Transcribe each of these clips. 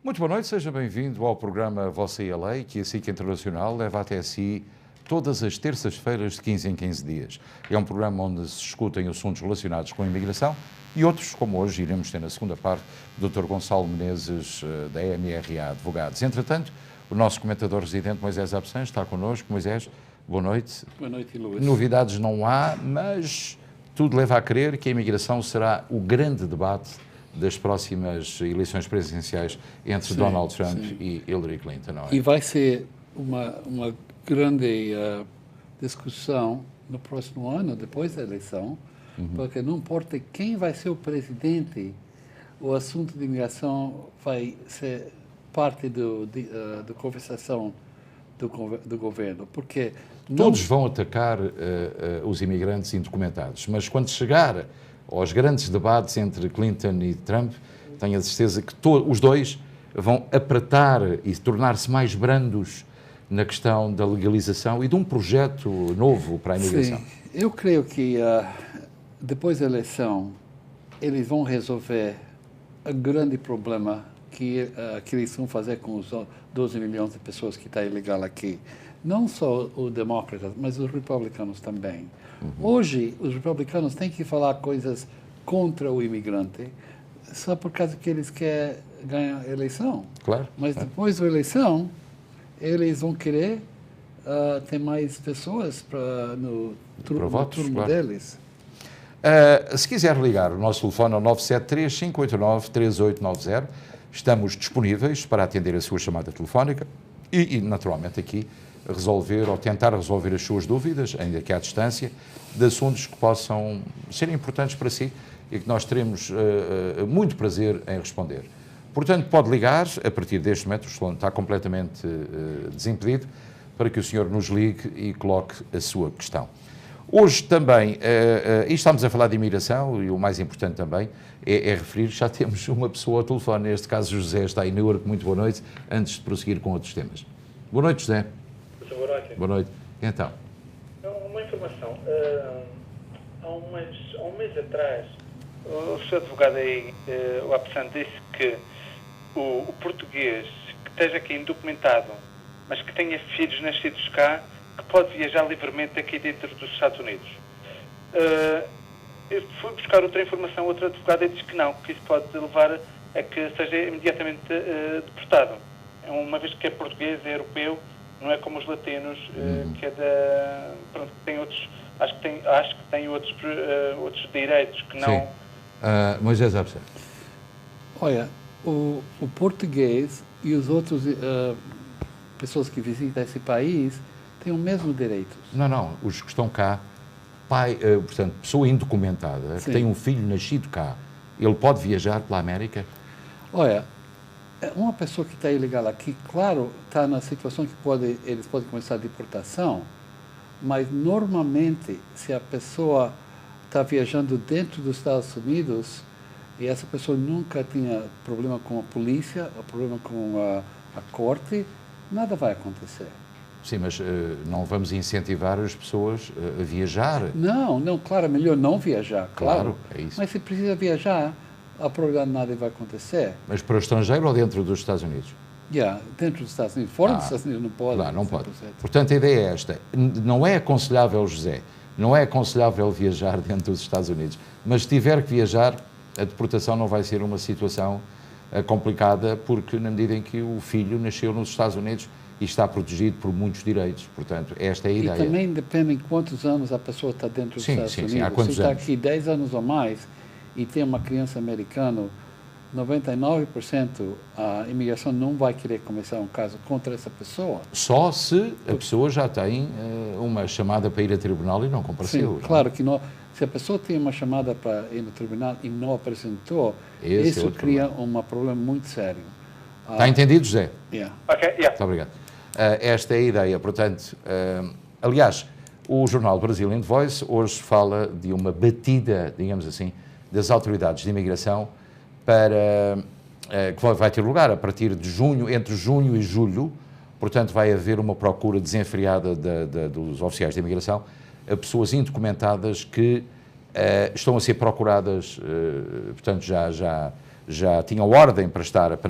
Muito boa noite, seja bem-vindo ao programa Você e a Lei, que a SIC Internacional leva até si todas as terças-feiras de 15 em 15 dias. É um programa onde se discutem assuntos relacionados com a imigração e outros, como hoje iremos ter na segunda parte, o Dr. Gonçalo Menezes, da MRA Advogados. Entretanto, o nosso comentador residente, Moisés Absan, está connosco. Moisés, boa noite. Boa noite, Luís. Novidades não há, mas tudo leva a crer que a imigração será o grande debate das próximas eleições presidenciais entre Donald Trump e Hillary Clinton, não é? E vai ser uma grande discussão no próximo ano, depois da eleição, porque não importa quem vai ser o presidente, o assunto de imigração vai ser parte da conversação do governo, porque todos vão atacar os imigrantes indocumentados, mas quando chegar aos grandes debates entre Clinton e Trump, tenho a certeza que os dois vão apertar e tornar-se mais brandos na questão da legalização e de um projeto novo para a imigração. Sim, eu creio que depois da eleição eles vão resolver o grande problema que eles vão fazer com os 12 milhões de pessoas que estão ilegal aqui. Não só os demócratas, mas os republicanos também. Hoje, os republicanos têm que falar coisas contra o imigrante só por causa que eles querem ganhar a eleição. Claro. Mas depois da eleição, eles vão querer ter mais pessoas no turno claro. deles. Se quiser ligar, o nosso telefone é o 973-589-3890. Estamos disponíveis para atender a sua chamada telefónica e naturalmente, aqui resolver ou tentar resolver as suas dúvidas, ainda que à distância, de assuntos que possam ser importantes para si e que nós teremos muito prazer em responder. Portanto, pode ligar, a partir deste momento o telefone está completamente desimpedido, para que o senhor nos ligue e coloque a sua questão. Hoje também, e estamos a falar de imigração, e o mais importante também é referir que já temos uma pessoa ao telefone, neste caso José está em Newark. Muito boa noite, antes de prosseguir com outros temas. Boa noite, José. Boa noite. Boa noite. Então? Uma informação. Há um mês atrás, o seu advogado aí, o Absan, disse que o português que esteja aqui indocumentado, mas que tenha filhos nascidos cá, que pode viajar livremente aqui dentro dos Estados Unidos. Eu fui buscar outra informação, outro advogado, e disse que não, que isso pode levar a que seja imediatamente deportado. Uma vez que é português, é europeu, não é como os latinos, que é pronto, tem outros, acho que tem outros direitos que não. Sim. Moisés Absan. Olha, o português e os outros pessoas que visitam esse país têm o mesmo direito. Não, os que estão cá, portanto, pessoa indocumentada, que tem um filho nascido cá, ele pode viajar pela América? Olha, uma pessoa que está ilegal aqui, claro, está na situação que eles podem começar a deportação, mas normalmente, se a pessoa está viajando dentro dos Estados Unidos e essa pessoa nunca tinha problema com a polícia, problema com a corte, nada vai acontecer. Sim, mas não vamos incentivar as pessoas a viajar. Não, claro, é melhor não viajar, claro. É isso. Mas se precisa viajar, a probabilidade de nada vai acontecer. Mas para o estrangeiro ou dentro dos Estados Unidos? Dentro dos Estados Unidos. Fora dos Estados Unidos não pode. Não pode. Portanto, a ideia é esta. Não é aconselhável, José, não é aconselhável viajar dentro dos Estados Unidos. Mas se tiver que viajar, a deportação não vai ser uma situação complicada, porque na medida em que o filho nasceu nos Estados Unidos e está protegido por muitos direitos. Portanto, esta é a ideia. E também depende em quantos anos a pessoa está dentro dos Estados Unidos. Há quantos Se está anos? aqui 10 anos ou mais e tem uma criança americana, 99% a imigração não vai querer começar um caso contra essa pessoa. Só se a pessoa já tem uma chamada para ir a tribunal e não compareceu. Sim, claro que não. Se a pessoa tem uma chamada para ir no tribunal e não apresentou, isso cria um problema muito sério. Está entendido, José? Ok, Muito obrigado. Esta é a ideia. Portanto, aliás, o jornal Brazilian Voice hoje fala de uma batida, digamos assim, das autoridades de imigração para que vai ter lugar a partir de junho, entre junho e julho. Portanto, vai haver uma procura desenfreada dos oficiais de imigração a pessoas indocumentadas que estão a ser procuradas, portanto, já já tinham ordem para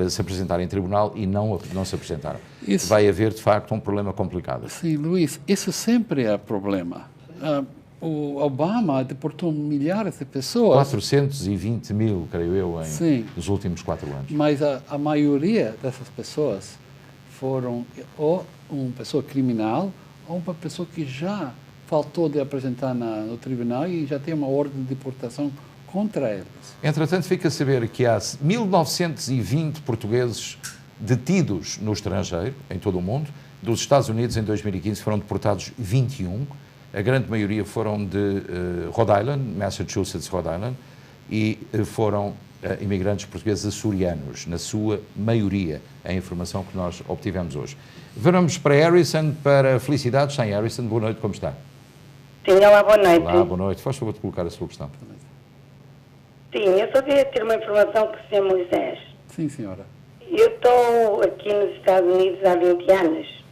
se apresentar em tribunal e não se apresentaram. Isso. Vai haver, de facto, um problema complicado. Sim, Luís, isso sempre é problema. O Obama deportou milhares de pessoas. 420 mil, creio eu, nos últimos 4 anos. Mas a maioria dessas pessoas foram ou uma pessoa criminal ou uma pessoa que já faltou de apresentar no tribunal e já tem uma ordem de deportação contra eles. Entretanto, fica a saber que há 1.920 portugueses detidos no estrangeiro, em todo o mundo. Dos Estados Unidos, em 2015, foram deportados 21. A grande maioria foram de Rhode Island, Massachusetts, Rhode Island, e foram imigrantes portugueses açorianos, na sua maioria, a informação que nós obtivemos hoje. Vamos para Harrison, para Felicidades. Sem Harrison, boa noite, como está? Sim, olá, boa noite. Olá, boa noite. Faz favor de colocar a sua questão. Sim, eu só queria ter uma informação com o Sr. Moisés. Sim, senhora. Eu estou aqui nos Estados Unidos há 20 anos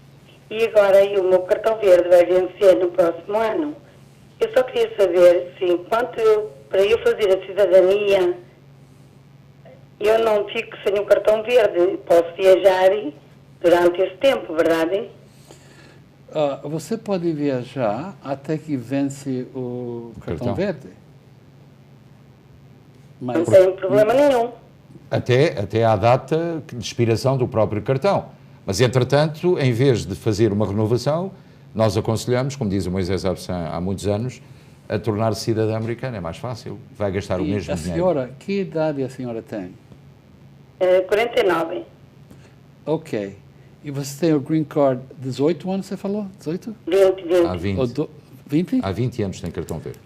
e agora o meu cartão verde vai vencer no próximo ano. Eu só queria saber se, para eu fazer a cidadania, eu não fico sem o cartão verde. Posso viajar durante esse tempo, verdade? Você pode viajar até que vence o cartão verde. Mas não tem problema nenhum. Até à data de expiração do próprio cartão. Mas, entretanto, em vez de fazer uma renovação, nós aconselhamos, como diz o Moisés Absan há muitos anos, a tornar-se cidadã americana. É mais fácil. Vai gastar o mesmo dinheiro. Senhora, que idade a senhora tem? 49. Ok. E você tem o Green Card 18 anos, você falou? 18? 20. Há 20. 20? Há 20 anos tem cartão verde.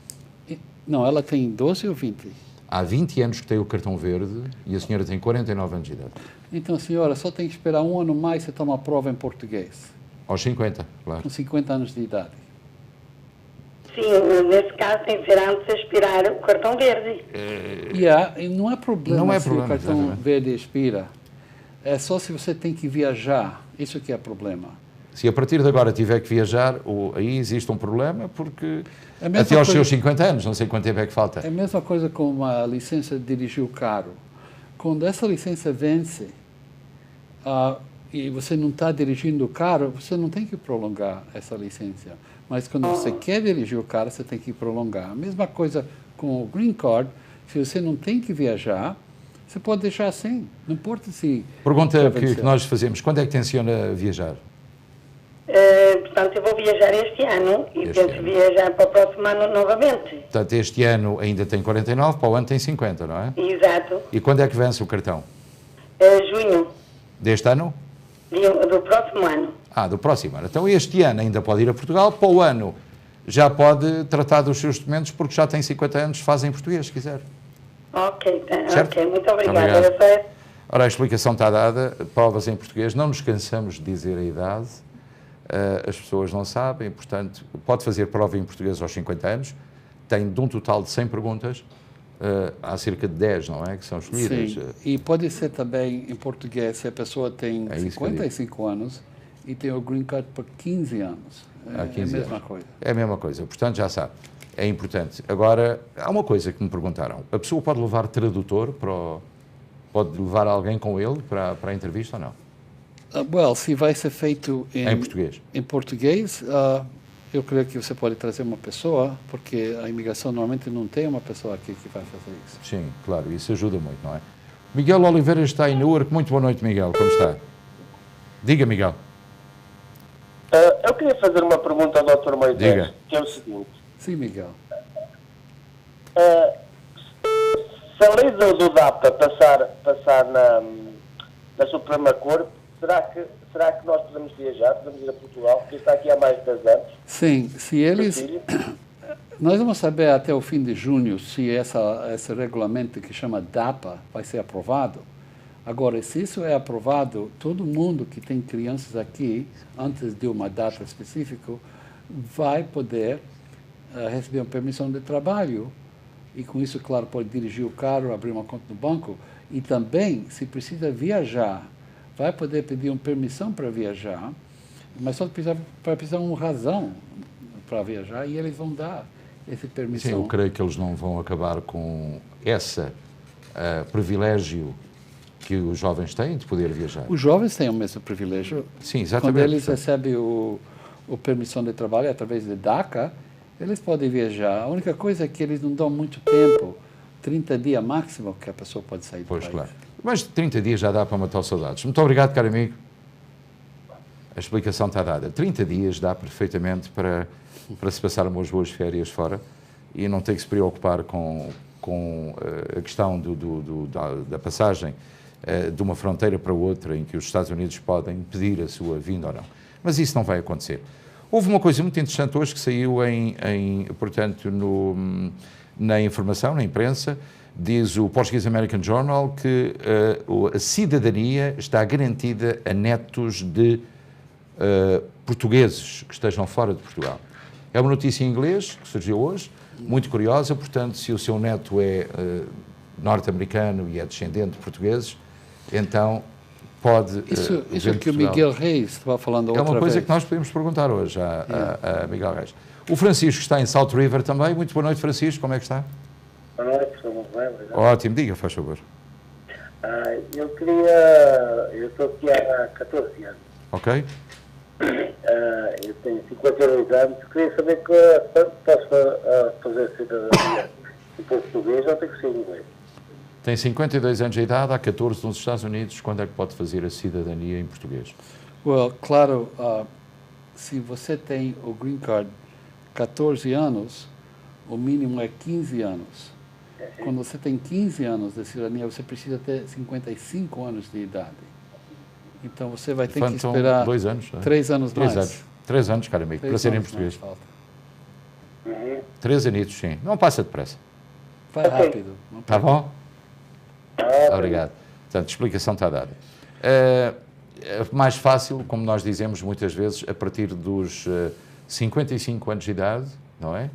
Não, ela tem 12 ou 20? Há 20 anos que tem o cartão verde e a senhora tem 49 anos de idade. Então, senhora, só tem que esperar um ano mais e toma a prova em português. Aos 50, claro. Com 50 anos de idade. Sim, nesse caso tem que ser antes de expirar o cartão verde. E não é problema não é se problema, o cartão exatamente. verde expira. É só se você tem que viajar. Isso que é problema. Se a partir de agora tiver que viajar, aí existe um problema, porque É até aos seus 50 anos, não sei quanto tempo é que falta. É a mesma coisa com uma licença de dirigir o carro. Quando essa licença vence e você não está dirigindo o carro, você não tem que prolongar essa licença. Mas quando você quer dirigir o carro, você tem que prolongar. A mesma coisa com o Green Card. Se você não tem que viajar, você pode deixar assim. Não importa se... Pergunta que nós fazemos, quando é que tenciona viajar? Portanto, eu vou viajar este ano e penso viajar para o próximo ano novamente. Portanto, este ano ainda tem 49, para o ano tem 50, não é? Exato. E quando é que vence o cartão? Junho. Deste ano? Do próximo ano. Do próximo ano. Então, este ano ainda pode ir a Portugal, para o ano já pode tratar dos seus documentos, porque já tem 50 anos, faz em português, se quiser. Ok, certo? Ok, muito obrigada. Obrigado. Ora, a explicação está dada, provas em português, não nos cansamos de dizer a idade, as pessoas não sabem, portanto, pode fazer prova em português aos 50 anos, tem de um total de 100 perguntas, há cerca de 10, não é, que são escolhidas. Sim, e pode ser também em português, se a pessoa tem 55 anos e tem o Green Card por 15 anos. É a mesma coisa. É a mesma coisa, portanto, já sabe. É importante. Agora, há uma coisa que me perguntaram. A pessoa pode levar tradutor pode levar alguém com ele para a entrevista ou não? Se vai ser feito em português. Em português, eu creio que você pode trazer uma pessoa, porque a imigração normalmente não tem uma pessoa aqui que vai fazer isso. Sim, claro, isso ajuda muito, não é? Miguel Oliveira está em Newark. Muito boa noite, Miguel. Como está? Diga, Miguel. Eu queria fazer uma pergunta ao Dr. Moisés, que é o seguinte. Sim, Miguel. Se a lei do DAPA passar na Suprema Corte, será que nós podemos viajar, podemos ir a Portugal, porque está aqui há mais de 10 anos? Sim, se eles... Nós vamos saber até o fim de junho se esse regulamento que chama DAPA vai ser aprovado. Agora, se isso é aprovado, todo mundo que tem crianças aqui, antes de uma data específica, vai poder receber uma permissão de trabalho. E com isso, claro, pode dirigir o carro, abrir uma conta no banco. E também, se precisa viajar, vai poder pedir uma permissão para viajar, mas só vai precisar de uma razão para viajar e eles vão dar essa permissão. Sim, eu creio que eles não vão acabar com essa privilégio que os jovens têm de poder viajar. Os jovens têm o mesmo privilégio. Sim, exatamente. Quando eles recebem o permissão de trabalho através de DACA, eles podem viajar. A única coisa é que eles não dão muito tempo, 30 dias máximo que a pessoa pode sair do Pois, país. claro. Mas 30 dias já dá para matar os saudades. Muito obrigado, caro amigo. A explicação está dada. 30 dias dá perfeitamente para se passar umas boas férias fora e não ter que se preocupar com a questão da passagem de uma fronteira para outra em que os Estados Unidos podem pedir a sua vinda ou não. Mas isso não vai acontecer. Houve uma coisa muito interessante hoje que saiu portanto, na informação, na imprensa, diz o Portuguese American Journal que a cidadania está garantida a netos de portugueses que estejam fora de Portugal. É uma notícia em inglês que surgiu hoje, muito curiosa, portanto, se o seu neto é norte-americano e é descendente de portugueses, então pode... Isso que o Miguel Reis estava falando outra vez. É uma coisa que nós podemos perguntar hoje a Miguel Reis. O Francisco está em South River também. Muito boa noite, Francisco. Como é que está? Boa noite, estou muito bem, obrigado. Ótimo. Diga, faz favor. Eu estou aqui há 14 anos. Ok. Eu tenho 52 anos. Queria saber que posso fazer cidadania em português ou tenho que ser em inglês? Tem 52 anos de idade, há 14 nos Estados Unidos. Quando é que pode fazer a cidadania em português? Well, claro, se você tem o Green Card 14 anos, o mínimo é 15 anos. Quando você tem 15 anos de cidadania, você precisa ter 55 anos de idade. Então você vai ter que esperar 2 anos, não é? 3 anos mais. 3 anos. 3 anos, caro amigo, para ser em português. 3 anitos, sim. Não passa depressa. Vai rápido. Está bom? Obrigado. Portanto, a explicação está dada. Mais fácil, como nós dizemos muitas vezes, a partir dos 55 anos de idade, não é?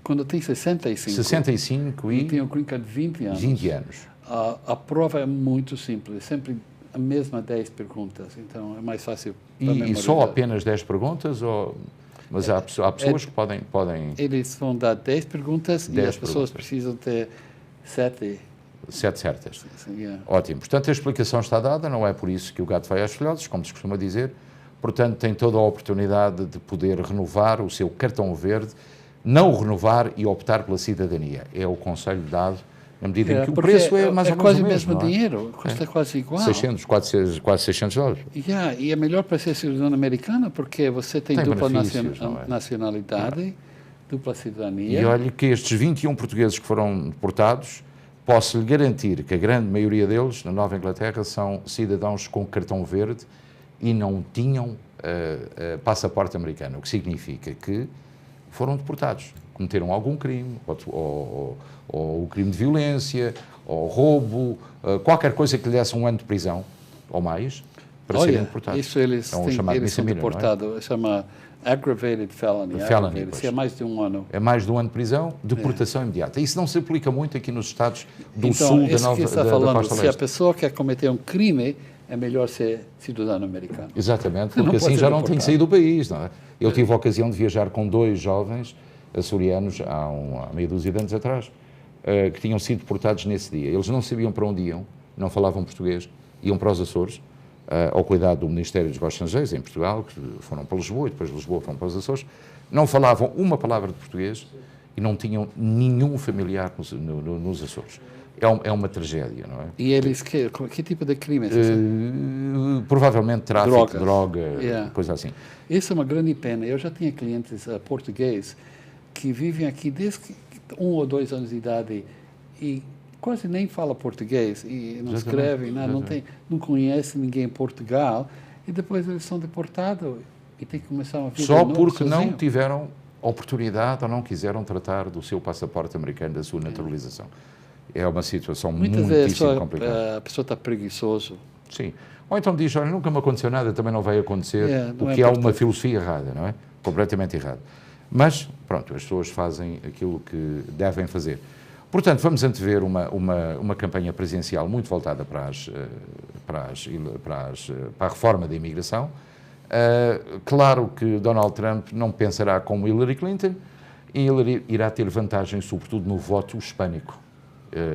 Quando tem 65. 65 e tem o Green Card 20 anos. 20 anos. A prova é muito simples, sempre a mesma 10 perguntas, então é mais fácil para E memorizar. só apenas 10 perguntas? Mas há pessoas que podem... Eles vão dar 10 perguntas 10 e as pessoas perguntas. precisam ter 7 certas. Yeah. Ótimo. Portanto, a explicação está dada, não é por isso que o gato vai às filhotes, como se costuma dizer. Portanto, tem toda a oportunidade de poder renovar o seu cartão verde, não o renovar e optar pela cidadania. É o conselho dado, na medida em que o preço é mais ou menos quase o o mesmo. mesmo dinheiro, custa quase igual. 600, quase 600 dólares. Yeah, e é melhor para ser cidadão americano porque você tem dupla benefícios, não é? nacionalidade, dupla cidadania. E olhe que estes 21 portugueses que foram deportados, posso lhe garantir que a grande maioria deles, na Nova Inglaterra, são cidadãos com cartão verde e não tinham passaporte americano, o que significa que foram deportados, cometeram algum crime, ou o crime de violência, ou roubo, qualquer coisa que lhe desse 1 ano de prisão, ou mais, para serem deportados. Isso eles, eles são deportados, chama aggravated felony. Se é mais de 1 ano. É mais de 1 ano de prisão, deportação imediata. Isso não se aplica muito aqui nos estados do então, sul da Nova está da falando, Costa se Leste. a pessoa quer cometer um crime, é melhor ser cidadão americano. Exatamente, porque assim já não tem que sair do país. Não é? Eu tive a ocasião de viajar com 2 jovens açorianos há meia dúzia de anos atrás, que tinham sido deportados nesse dia. Eles não sabiam para onde iam, não falavam português, iam para os Açores, ao cuidado do Ministério dos Negócios Estrangeiros, em Portugal, que foram para Lisboa e depois de Lisboa foram para os Açores, não falavam uma palavra de português e não tinham nenhum familiar nos Açores. É uma tragédia, não é? E eles, que tipo de crime? Provavelmente tráfico de droga, Yeah. coisa assim. Isso é uma grande pena. Eu já tinha clientes portugueses que vivem aqui desde 1 ou 2 anos de idade e quase nem fala português e não escreve, não conhece ninguém em Portugal e depois eles são deportados e tem que começar uma vida Só nova, porque sozinho. não tiveram oportunidade ou não quiseram tratar do seu passaporte americano, da sua naturalização. É uma situação Muitas vezes muitíssimo complicada. a pessoa está preguiçoso. Sim. Ou então diz, olha, nunca me aconteceu nada, também não vai acontecer, Não o é que é uma importante. filosofia errada, não é? Completamente errada. Mas, pronto, as pessoas fazem aquilo que devem fazer. Portanto, vamos antever uma campanha presidencial muito voltada para a reforma da imigração. Claro que Donald Trump não pensará como Hillary Clinton e Hillary irá ter vantagem, sobretudo, no voto hispânico.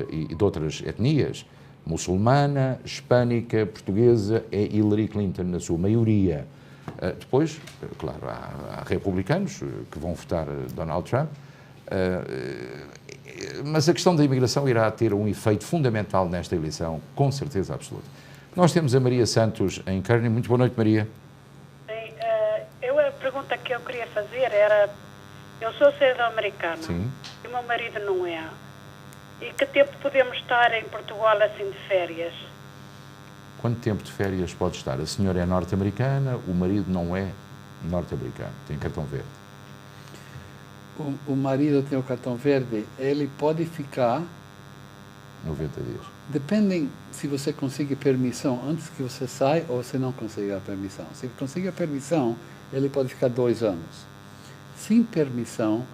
e de outras etnias, muçulmana, hispânica, portuguesa, é Hillary Clinton, na sua maioria. Depois, claro, há republicanos que vão votar Donald Trump, mas a questão da imigração irá ter um efeito fundamental nesta eleição, com certeza absoluta. Nós temos a Maria Santos em Kearney. Muito boa noite, Maria. Sim, a pergunta que eu queria fazer era, eu sou cidadã americana. Sim. E o meu marido não é. E que tempo podemos estar em Portugal assim de férias? Quanto tempo de férias pode estar? A senhora é norte-americana, o marido não é norte-americano, tem cartão verde. O marido tem o cartão verde, ele pode ficar, 90 dias. dependem se você consegue permissão antes que você saia ou se não consegue a permissão. Se conseguir a permissão, ele pode ficar 2 anos. Sem permissão,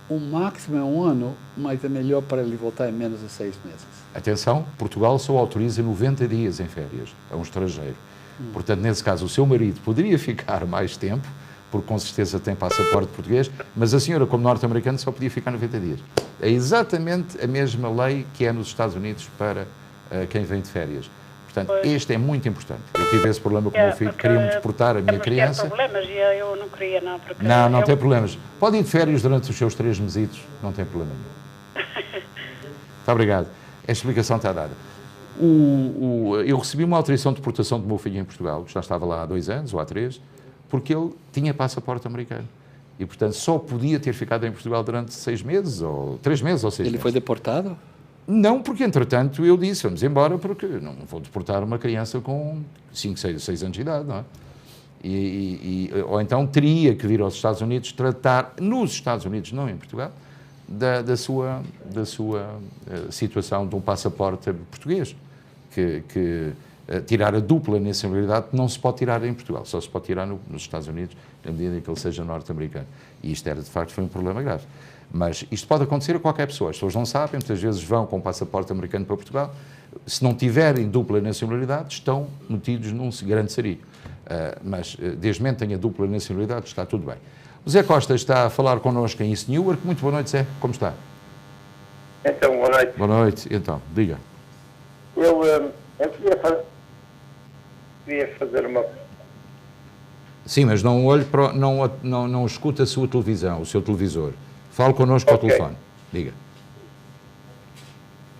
o máximo é 1 ano, mas é melhor para ele voltar em menos de 6 meses. Atenção, Portugal só autoriza 90 dias em férias a um estrangeiro. Portanto, nesse caso, o seu marido poderia ficar mais tempo, porque com certeza tem passaporte português, mas a senhora, como norte-americana, só podia ficar 90 dias. É exatamente a mesma lei que é nos Estados Unidos para quem vem de férias. Portanto, este é muito importante. Eu tive esse problema com o meu filho, queria-me deportar a minha criança. Tem problemas e eu não queria, não. Porque Não tem problemas. Pode ir de férias durante os seus 3 mesitos, não tem problema nenhum. Muito obrigado. A explicação está dada. Eu recebi uma autorização de deportação do meu filho em Portugal, que já estava lá há 2 anos ou há 3, porque ele tinha passaporte americano. E, portanto, só podia ter ficado em Portugal durante 6 meses, ou 3 meses, ou 6 meses. Ele foi deportado? Não, porque, entretanto, eu disse, vamos embora, porque não vou deportar uma criança com 5, 6 anos de idade, não é? Ou então teria que vir aos Estados Unidos tratar, nos Estados Unidos, não em Portugal, da sua situação de um passaporte português, que tirar a dupla nacionalidade não se pode tirar em Portugal, só se pode tirar nos Estados Unidos, na medida em que ele seja norte-americano. E isto de facto, foi um problema grave. Mas isto pode acontecer a qualquer pessoa. As pessoas não sabem, muitas vezes vão com passaporte americano para Portugal. Se não tiverem dupla nacionalidade, estão metidos num grande sarilho. Mas, desde que tenha dupla nacionalidade, está tudo bem. O Zé Costa está a falar connosco em East Newark. Muito boa noite, Zé. Como está? Então, boa noite. Boa noite. Então, diga. Eu queria fazer uma... Sim, mas não olhe para... Não escute a sua televisão, o seu televisor. Fale connosco ao telefone. Diga.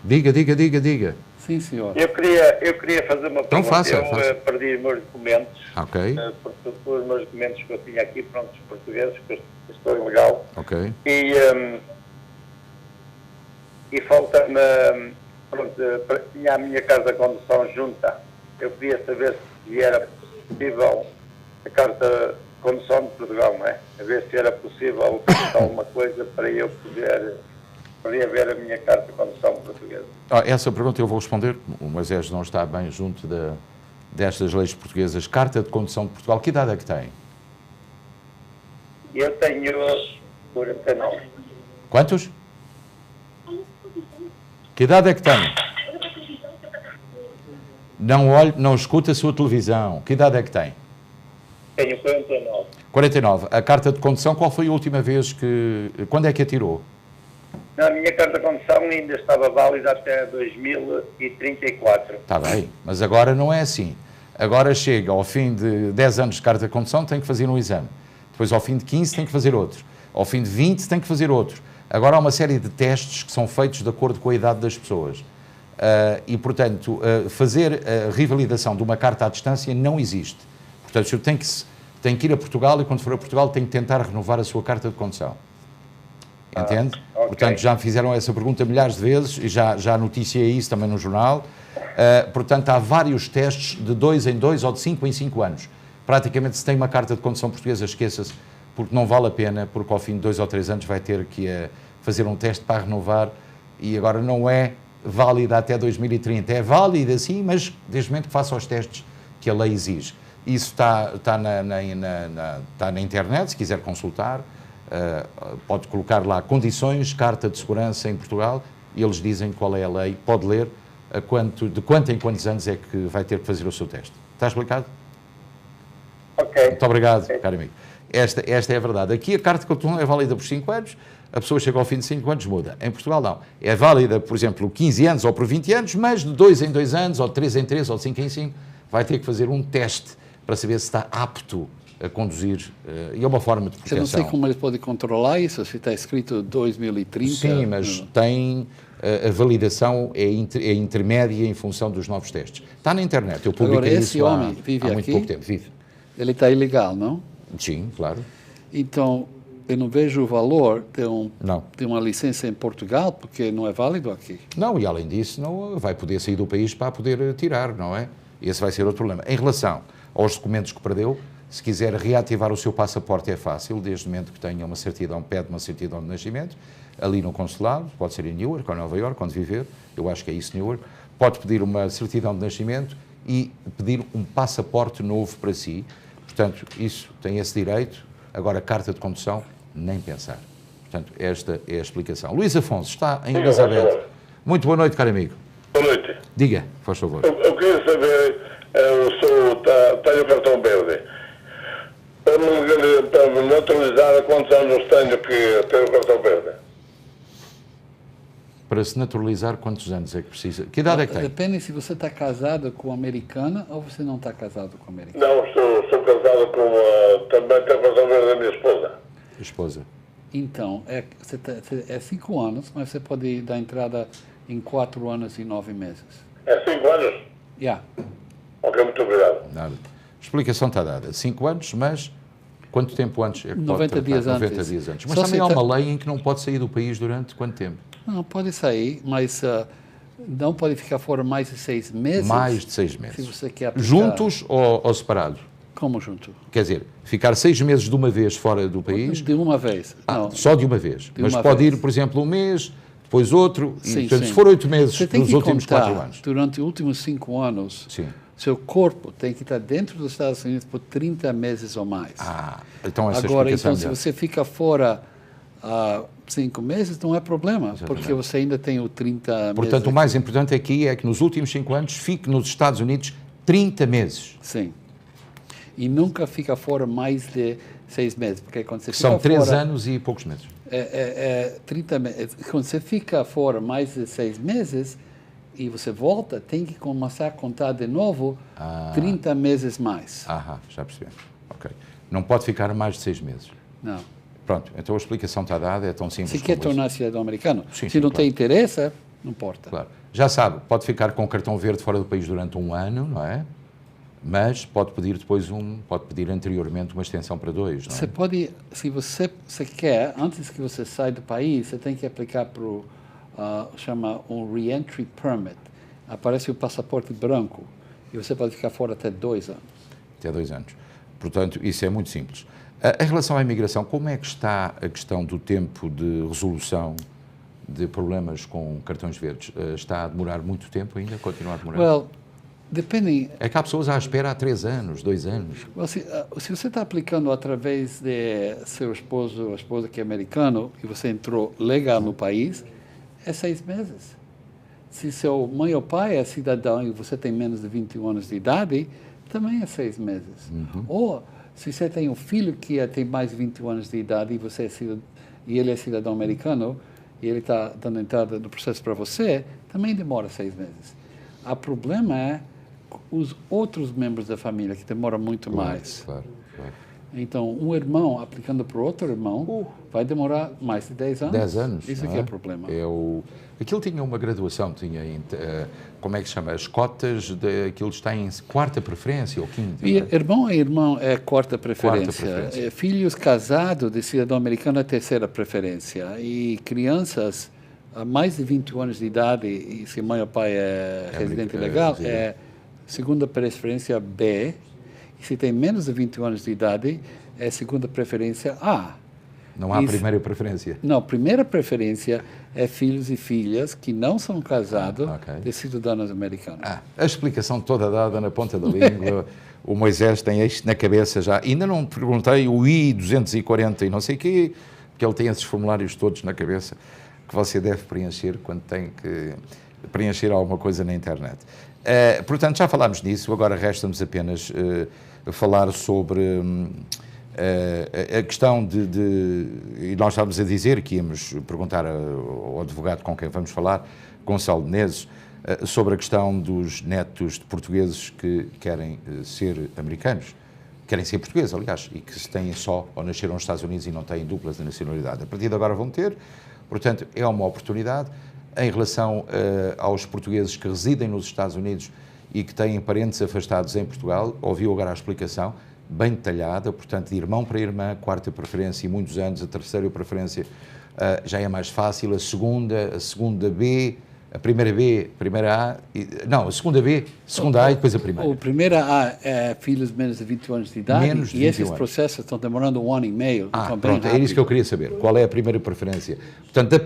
Diga. Sim, senhor. Eu queria fazer uma pergunta. Então faça. Perdi os meus documentos. Ok. Porque os meus documentos que eu tinha aqui, prontos, portugueses, que eu estou ilegal. Ok. E falta-me... Pronto, tinha a minha carta de condução junta. Eu queria saber se era possível a carta de condução de Portugal, não é? A ver se era possível alguma coisa para eu poder ver a minha carta de condução portuguesa. Essa pergunta eu vou responder. O Moisés não está bem junto destas leis portuguesas. Carta de condução de Portugal, que idade é que tem? Eu tenho 49. Quantos? Que idade é que tem? Não olhe, não escuta a sua televisão. Que idade é que tem? Tenho 49. 49. A carta de condução, qual foi a última vez quando é que a tirou? A minha carta de condução ainda estava válida até 2034. Está bem, mas agora não é assim. Agora chega ao fim de 10 anos de carta de condução, tem que fazer um exame. Depois, ao fim de 15, tem que fazer outro. Ao fim de 20, tem que fazer outro. Agora há uma série de testes que são feitos de acordo com a idade das pessoas. E, portanto, fazer a revalidação de uma carta à distância não existe. Portanto, o senhor tem que ir a Portugal e, quando for a Portugal, tem que tentar renovar a sua carta de condução. Entende? Okay. Portanto, já me fizeram essa pergunta milhares de vezes e já noticiei isso também no jornal. Portanto, há vários testes de 2 em 2 ou de 5 em 5 anos. Praticamente, se tem uma carta de condução portuguesa, esqueça-se, porque não vale a pena, porque ao fim de 2 ou 3 anos vai ter que fazer um teste para renovar e agora não é válida até 2030. É válida sim, mas desde o momento que faça os testes que a lei exige. Isso está na internet, se quiser consultar, pode colocar lá condições, carta de segurança em Portugal, e eles dizem qual é a lei, pode ler de quanto em quantos anos é que vai ter que fazer o seu teste. Está explicado? Ok. Muito obrigado, caro amigo. Esta é a verdade. Aqui a carta de condução é válida por 5 anos, a pessoa chega ao fim de 5 anos, muda. Em Portugal, não. É válida, por exemplo, 15 anos ou por 20 anos, mas de 2 em 2 anos, ou de 3 em 3, ou de 5 em 5, vai ter que fazer um teste para saber se está apto a conduzir. E é uma forma de proteção. Eu não sei como eles podem controlar isso, se está escrito 2030. Sim, mas tem... A validação é intermédia em função dos novos testes. Está na internet, eu publiquei agora, esse isso homem vive há muito aqui? pouco tempo. Vive. Ele está ilegal, não? Sim, claro. Então, eu não vejo o valor Não. de uma licença em Portugal, porque não é válido aqui. Não, e além disso, não vai poder sair do país para poder tirar, não é? Esse vai ser outro problema. Em relação aos documentos que perdeu, se quiser reativar o seu passaporte é fácil, desde o momento que tenha uma certidão, pede uma certidão de nascimento, ali no consulado, pode ser em Newark ou Nova Iorque, onde viver, eu acho que é isso, Newark, pode pedir uma certidão de nascimento e pedir um passaporte novo para si. Portanto, isso tem esse direito. Agora, carta de condução, nem pensar. Portanto, esta é a explicação. Luís Afonso está em Elizabeth. Muito boa noite, caro amigo. Boa noite. Diga, faz favor. Eu queria saber, tenho o cartão verde. Para me naturalizar, quantos anos tenho que ter o cartão verde? Para se naturalizar, quantos anos é que precisa? Que idade é que tem? Depende se você está casado com americana ou você não está casado com americana. Não, sou casado com também tenho o cartão verde da minha esposa. Esposa. Então, é 5 anos, mas você pode dar entrada em 4 anos e 9 meses. É 5 anos? Yeah. Ok, muito obrigado. Nada. Explicação está dada. 5 anos, mas quanto tempo antes? É que 90 pode dias 90 antes. dias antes. Mas Só também há se uma lei em que não pode sair do país durante quanto tempo? Não, pode sair, mas não pode ficar fora mais de 6 meses. Mais de 6 meses. Se você quer aplicar. Juntos ou separados? Como junto? Quer dizer, ficar 6 meses de uma vez fora do país? De uma vez. Não. Só de uma vez. Mas uma pode vez. ir, por exemplo, um mês, depois outro. Sim, e, portanto, sim. se for 8 meses Você tem nos que últimos contar, 4 anos. durante os últimos 5 anos, Sim. seu corpo tem que estar dentro dos Estados Unidos por 30 meses ou mais. Então essa Agora, explicação então, se é melhor. você fica fora 5 meses, não é problema, porque você ainda tem o 30 meses. Portanto, o mais importante aqui é que nos últimos 5 anos fique nos Estados Unidos 30 meses. Sim. E nunca fica fora mais de 6 meses, porque quando você São fica 3 fora, anos e poucos meses. 30 meses. Quando você fica fora mais de 6 meses e você volta, tem que começar a contar de novo 30 meses mais. Já percebi. Ok. Não pode ficar mais de 6 meses. Não. Pronto, então a explicação está dada, é tão simples. Se quer como isso. tornar cidadão americano, Sim, se não claro. tem interesse, não importa. Claro. Já sabe, pode ficar com o cartão verde fora do país durante 1 ano, não é? Mas pode pedir depois pode pedir anteriormente uma extensão para 2, não é? Você pode, se você quer, antes que você saia do país, você tem que aplicar para o, chama um Re-Entry Permit. Aparece o passaporte branco e você pode ficar fora até 2 anos. Até 2 anos. Portanto, isso é muito simples. Em relação à imigração, como é que está a questão do tempo de resolução de problemas com cartões verdes? Está a demorar muito tempo ainda? Continua a demorar? Well, depending. É que há pessoas à espera há 3 anos, 2 anos. Se você está aplicando através de seu esposo ou esposa que é americano e você entrou legal no país, é 6 meses. Se seu mãe ou pai é cidadão e você tem menos de 21 anos de idade, também é 6 meses. Ou se você tem um filho que tem mais de 21 anos de idade e ele é cidadão americano e ele está dando entrada no processo para você, também demora 6 meses. O problema é os outros membros da família, que demoram muito mais. Claro. Então, um irmão aplicando para outro irmão vai demorar mais de 10 anos. 10 anos. Isso que é o problema. Aquilo tinha uma graduação, como é que se chama? As cotas, aquilo está em 4ª preferência ou 5ª. E irmão é 4ª preferência. 4ª preferência. Filhos casados de cidadão americano é 3ª preferência. E crianças a mais de 21 anos de idade, e se mãe ou pai é residente legal, é 2ª preferência B. E se tem menos de 21 anos de idade, é 2ª preferência A. Não há primeira preferência? Não, primeira preferência é filhos e filhas que não são casados de cidadãos americanos. A explicação toda dada na ponta da língua. O Moisés tem isto na cabeça já. Ainda não perguntei o I-240 e não sei o quê, porque ele tem esses formulários todos na cabeça que você deve preencher quando tem que preencher alguma coisa na internet. Portanto, já falámos nisso, agora resta-nos apenas falar sobre A questão e nós estávamos a dizer que íamos perguntar ao advogado com quem vamos falar, Gonçalo Menezes, sobre a questão dos netos de portugueses que querem ser americanos, querem ser portugueses, aliás, e que se têm só ou nasceram nos Estados Unidos e não têm duplas de nacionalidade. A partir de agora vão ter, portanto, é uma oportunidade. Em relação aos portugueses que residem nos Estados Unidos e que têm parentes afastados em Portugal, ouviu agora a explicação, bem detalhada, portanto, de irmão para irmã, quarta preferência e muitos anos, a terceira preferência já é mais fácil, a segunda B, a primeira B, a primeira A, não, a segunda B, segunda A e depois a primeira. A primeira A é filhos menos de 21 anos de idade, e esses processos estão demorando 1 ano e meio. Pronto, é isso que eu queria saber. Qual é a primeira preferência? Portanto, a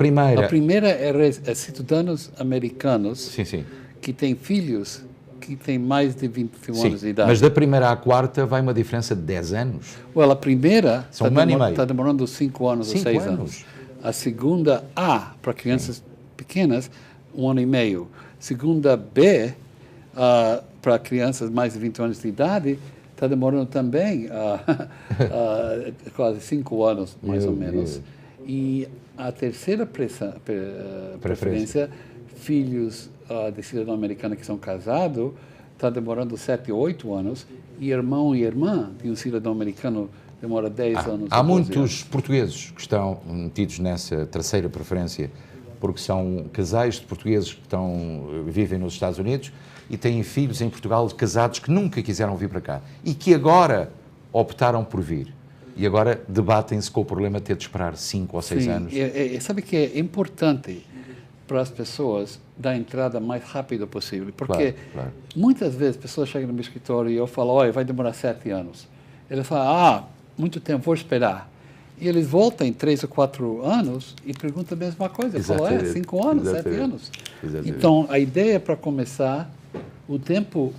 primeira é cidadãos americanos sim. que têm filhos que têm mais de 21 anos de idade. Mas da primeira à quarta vai uma diferença de 10 anos? A primeira são 1 ano e meio. Está demorando 5 anos ou 6 anos. A segunda A, para crianças pequenas, 1 ano e meio. Segunda B, para crianças mais de 20 anos de idade, está demorando também quase 5 anos, mais ou menos. E a terceira preferência, filhos de cidadão americano que são casados, está demorando 7 ou 8 anos, e irmão e irmã de um cidadão americano demora 10 anos. Há muitos portugueses que estão metidos nessa terceira preferência, porque são casais de portugueses que vivem nos Estados Unidos e têm filhos em Portugal casados que nunca quiseram vir para cá e que agora optaram por vir. E agora debatem-se com o problema de ter de esperar 5 ou 6 anos. Sabe que é importante para as pessoas dar a entrada mais rápido possível, porque muitas vezes pessoas chegam no meu escritório e eu falo, olha, vai demorar 7 anos. Eles falam, muito tempo, vou esperar. E eles voltam em 3 ou 4 anos e perguntam a mesma coisa. Eu falo, 5 anos, 7 anos. Exatamente. Então, a ideia para começar, o tempo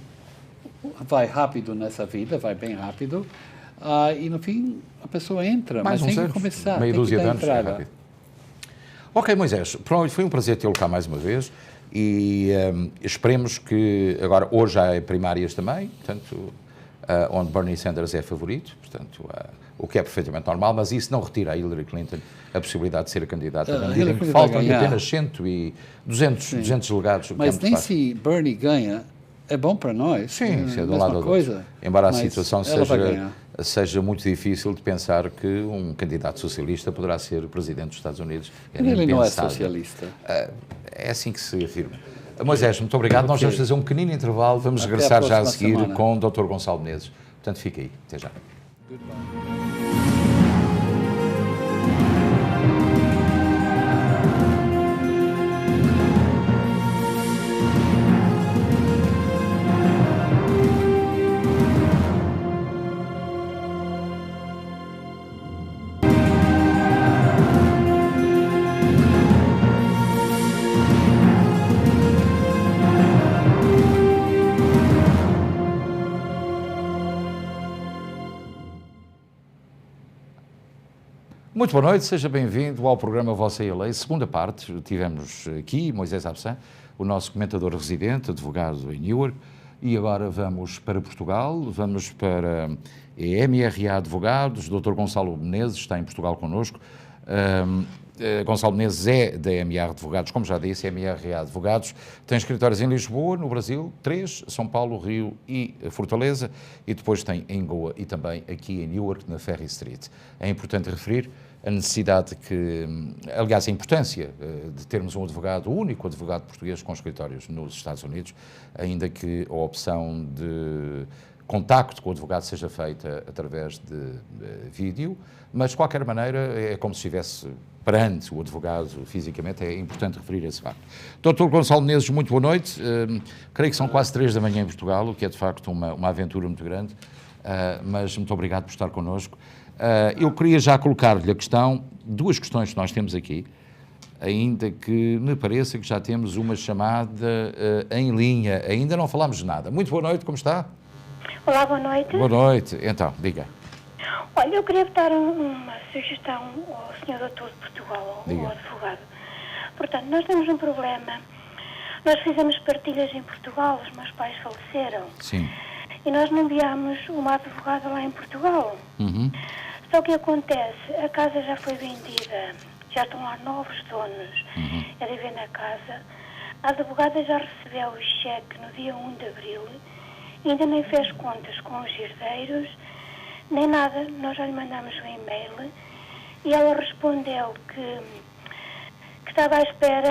vai rápido nessa vida, vai bem rápido, e no fim a pessoa entra, mas tem que começar, meia dúzia de anos. Entrada. Ok, Moisés, foi um prazer tê-lo cá mais uma vez e esperemos que agora, hoje há primárias também, portanto, onde Bernie Sanders é favorito, portanto, o que é perfeitamente normal, mas isso não retira a Hillary Clinton a possibilidade de ser a candidata, na medida em que faltam apenas 200 delegados. Mas nem se Bernie ganha, é bom para nós. Sim, isso é do lado do outro. Embora a situação seja muito difícil de pensar que um candidato socialista poderá ser presidente dos Estados Unidos. Ele não é socialista. É assim que se afirma. Moisés, muito obrigado. Nós vamos fazer um pequenino intervalo, vamos regressar já a seguir com o Dr. Gonçalo Menezes. Portanto, fica aí. Até já. Muito boa noite, seja bem-vindo ao programa Você e a Lei. Segunda parte, tivemos aqui Moisés Absan, o nosso comentador residente, advogado em Newark, e agora vamos para Portugal, vamos para a MRA Advogados, o Dr. Gonçalo Menezes está em Portugal connosco. Gonçalo Menezes é da MRA Advogados, como já disse, MRA Advogados, tem escritórios em Lisboa, no Brasil, 3, São Paulo, Rio e Fortaleza, e depois tem em Goa e também aqui em Newark, na Ferry Street. É importante referir a necessidade aliás, a importância de termos um advogado, o único advogado português com escritórios nos Estados Unidos, ainda que a opção de contacto com o advogado seja feita através de vídeo, mas de qualquer maneira é como se estivesse perante o advogado fisicamente, é importante referir esse facto. Dr. Gonçalo Menezes, muito boa noite. Creio que são quase 3 da manhã em Portugal, o que é de facto uma aventura muito grande, mas muito obrigado por estar connosco. Eu queria já colocar-lhe a questão, 2 questões que nós temos aqui, ainda que me pareça que já temos uma chamada em linha, ainda não falámos de nada. Muito boa noite, como está? Olá, boa noite. Boa noite, então, diga. Olha, eu queria dar uma sugestão ao Sr. Doutor de Portugal, ao advogado. Portanto, nós temos um problema. Nós fizemos partilhas em Portugal, os meus pais faleceram. Sim. e nós não enviámos uma advogada lá em Portugal. Uhum. Só que acontece, a casa já foi vendida, já estão lá novos donos a viver na casa. A advogada já recebeu o cheque no dia 1 de abril, ainda nem fez contas com os herdeiros, nem nada. Nós já lhe mandamos um e-mail e ela respondeu que estava à espera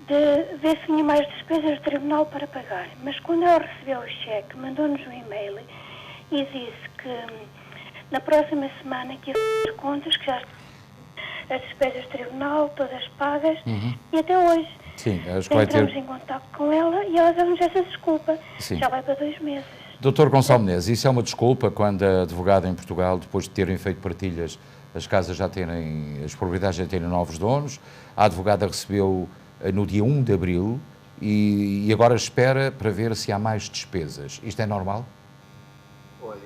de ver se tinha mais despesas do tribunal para pagar. Mas quando ela recebeu o cheque, mandou-nos um e-mail e disse que na próxima semana que ia fazer as contas, que já as despesas do tribunal, todas pagas, e até hoje. Sim, acho que vai ter... Entramos em contato com ela e ela deu-nos essa desculpa. Sim. Já vai para 2 meses. Dr. Gonçalo Menezes, isso é uma desculpa quando a advogada em Portugal, depois de terem feito partilhas, as casas já terem, as propriedades já terem novos donos, a advogada recebeu no dia 1 de abril e agora espera para ver se há mais despesas. Isto é normal? Olha,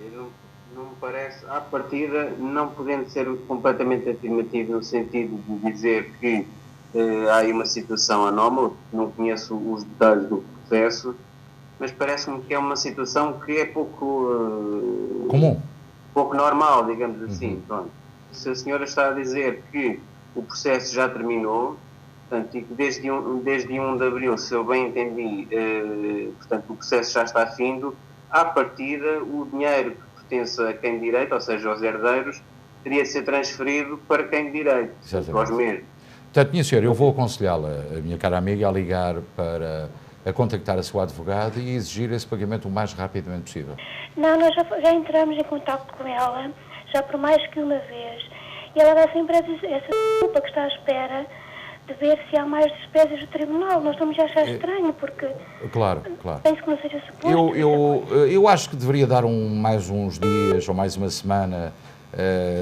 não me parece, à partida, não podendo ser completamente afirmativo no sentido de dizer que há aí uma situação anómala, não conheço os detalhes do processo, mas parece-me que é uma situação que é pouco... comum. Pouco normal, digamos assim. Pronto. Se a senhora está a dizer que o processo já terminou, portanto, e que desde 1 de abril, se eu bem entendi, portanto, o processo já está findo, à partida, o dinheiro que pertence a quem de direito, ou seja, aos herdeiros, teria de ser transferido para quem de direito, aos mesmos. Portanto, minha senhora, eu vou aconselhá-la, a minha cara amiga, a ligar para a contactar a sua advogada e exigir esse pagamento o mais rapidamente possível. Não, nós já entramos em contato com ela, já por mais que uma vez, e ela dá sempre essa desculpa que está à espera de ver se há mais despesas do tribunal. Nós estamos a achar estranho, porque... Claro, claro. Penso que não seja suposto. Eu acho que deveria dar mais uns dias ou mais uma semana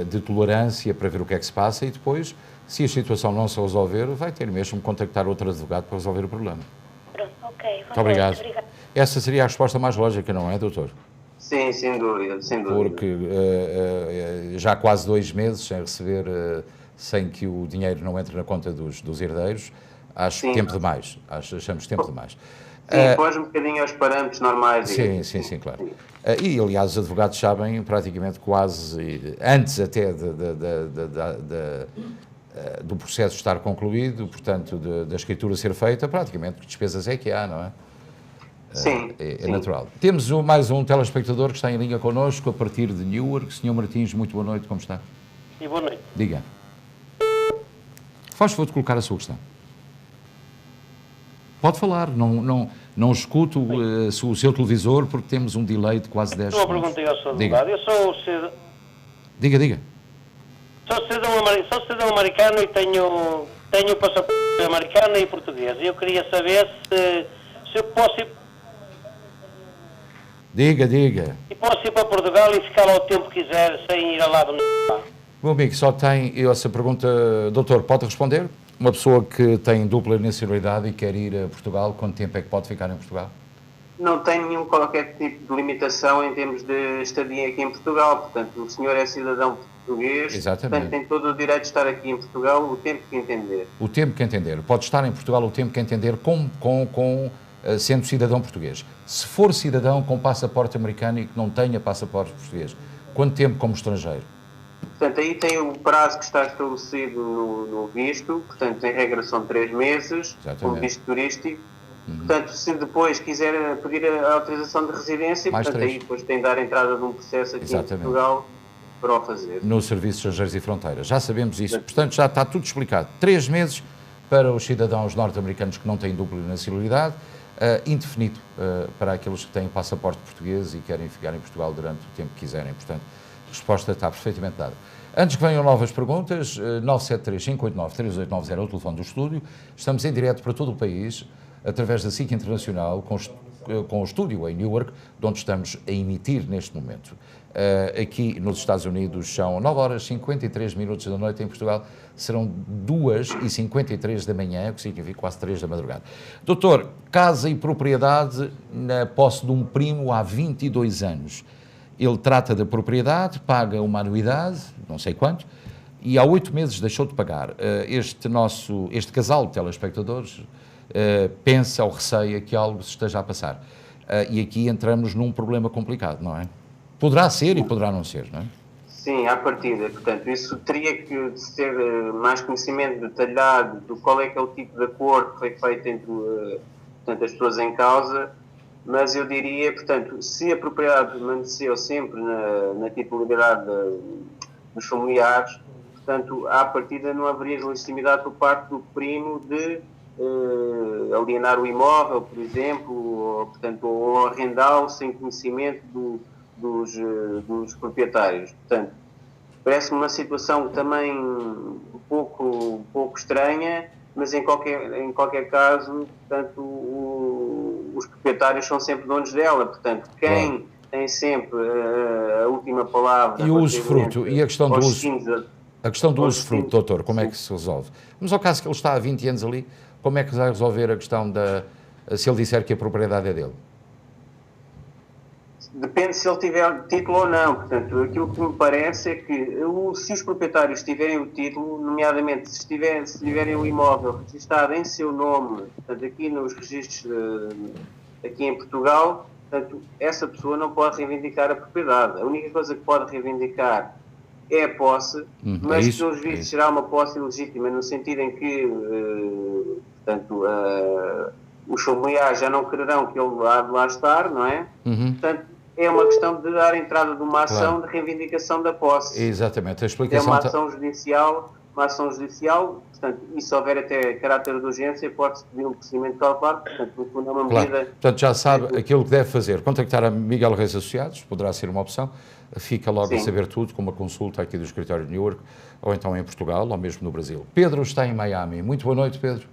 de tolerância para ver o que é que se passa e depois, se a situação não se resolver, vai ter mesmo que contactar outro advogado para resolver o problema. Pronto, ok. Muito obrigado. Essa seria a resposta mais lógica, não é, doutor? Sim, sem dúvida, sem dúvida. Porque já há quase 2 meses sem receber, sem que o dinheiro não entre na conta dos herdeiros, acho tempo demais. Achamos tempo demais. Sim, foge um bocadinho aos parâmetros normais. Sim, claro. E, aliás, os advogados sabem praticamente quase, antes até do processo estar concluído, portanto, da escritura ser feita, praticamente que despesas é que há, não é? Sim. É natural. Temos mais um telespectador que está em linha connosco a partir de Newark. Sr. Martins, muito boa noite, como está? E boa noite. Diga. Faz favor de colocar a sua questão. Pode falar, não escuto o seu televisor porque temos um delay de quase 10 segundos. Estou a perguntar ao seu advogado. Eu sou cidadão... Diga. Sou cidadão americano e tenho passaporte americano e português. Eu queria saber se eu posso ir... Diga. E posso ir para Portugal e ficar lá o tempo que quiser sem ir ao lado nenhum. Meu amigo, só tem essa pergunta. Doutor, pode responder? Uma pessoa que tem dupla nacionalidade e quer ir a Portugal, quanto tempo é que pode ficar em Portugal? Não tem qualquer tipo de limitação em termos de estadia aqui em Portugal. Portanto, o senhor é cidadão português. Exatamente. Portanto, tem todo o direito de estar aqui em Portugal o tempo que entender. O tempo que entender. Pode estar em Portugal o tempo que entender sendo cidadão português. Se for cidadão com passaporte americano e que não tenha passaporte português, quanto tempo como estrangeiro? Portanto, aí tem o prazo que está estabelecido no visto, portanto, em regra são 3 meses, com visto turístico. Portanto, se depois quiser pedir a autorização de residência, portanto, aí depois tem de dar entrada de um processo aqui em Portugal para o fazer. No Serviço de Estrangeiros e Fronteiras. Já sabemos isso. Portanto, já está tudo explicado. 3 meses para os cidadãos norte-americanos que não têm dupla nacionalidade, indefinido para aqueles que têm passaporte português e querem ficar em Portugal durante o tempo que quiserem. Portanto, a resposta está perfeitamente dada. Antes que venham novas perguntas, 973-589-3890 é o telefone do estúdio. Estamos em direto para todo o país, através da SIC Internacional, com o estúdio em Newark, de onde estamos a emitir neste momento. Aqui nos Estados Unidos são 9h53 da noite, em Portugal serão 2h53 da manhã, o que significa quase 3 da madrugada. Doutor, casa e propriedade na posse de um primo há 22 anos. Ele trata da propriedade, paga uma anuidade, não sei quanto, e há 8 meses deixou de pagar. Este casal de telespectadores pensa ou receia que algo se esteja a passar. e aqui entramos num problema complicado, não é? Poderá ser e poderá não ser, não é? Sim, à partida. Portanto, isso teria que ter mais conhecimento detalhado de qual é que é o tipo de acordo que foi feito entre portanto, as pessoas em causa, mas eu diria, portanto, se a propriedade permaneceu sempre na titularidade dos familiares, portanto, à partida não haveria legitimidade por parte do primo de alienar o imóvel, por exemplo, ou, portanto, ou arrendá-lo sem conhecimento dos proprietários. Portanto, parece-me uma situação também um pouco estranha, mas em qualquer caso, portanto, os proprietários são sempre donos dela. Portanto, quem tem sempre a última palavra... E o usufruto, e a questão do usufruto? A questão do usufruto, doutor, como é que se resolve? Mas ao caso que ele está há 20 anos ali, como é que vai resolver a questão se ele disser que a propriedade é dele? Depende se ele tiver título ou não. Portanto, aquilo que me parece é que se os proprietários tiverem o título, nomeadamente se tiverem o imóvel registado em seu nome, portanto, aqui nos registros aqui em Portugal, portanto, essa pessoa não pode reivindicar a propriedade. A única coisa que pode reivindicar é a posse, mas pelos vistos será uma posse ilegítima, no sentido em que, portanto, os familiares já não quererão que ele há de lá estar, não é? Portanto, é uma questão de dar entrada de uma ação de reivindicação da posse. Exatamente, a explicação... É uma ação judicial, portanto, e se houver até caráter de urgência, pode-se pedir um procedimento cautelar, portanto, é uma medida... Portanto, já sabe aquilo que deve fazer. Contactar a Miguel Reis Associados, poderá ser uma opção, fica logo a saber tudo, com uma consulta aqui do escritório de Newark, ou então em Portugal, ou mesmo no Brasil. Pedro está em Miami. Muito boa noite, Pedro.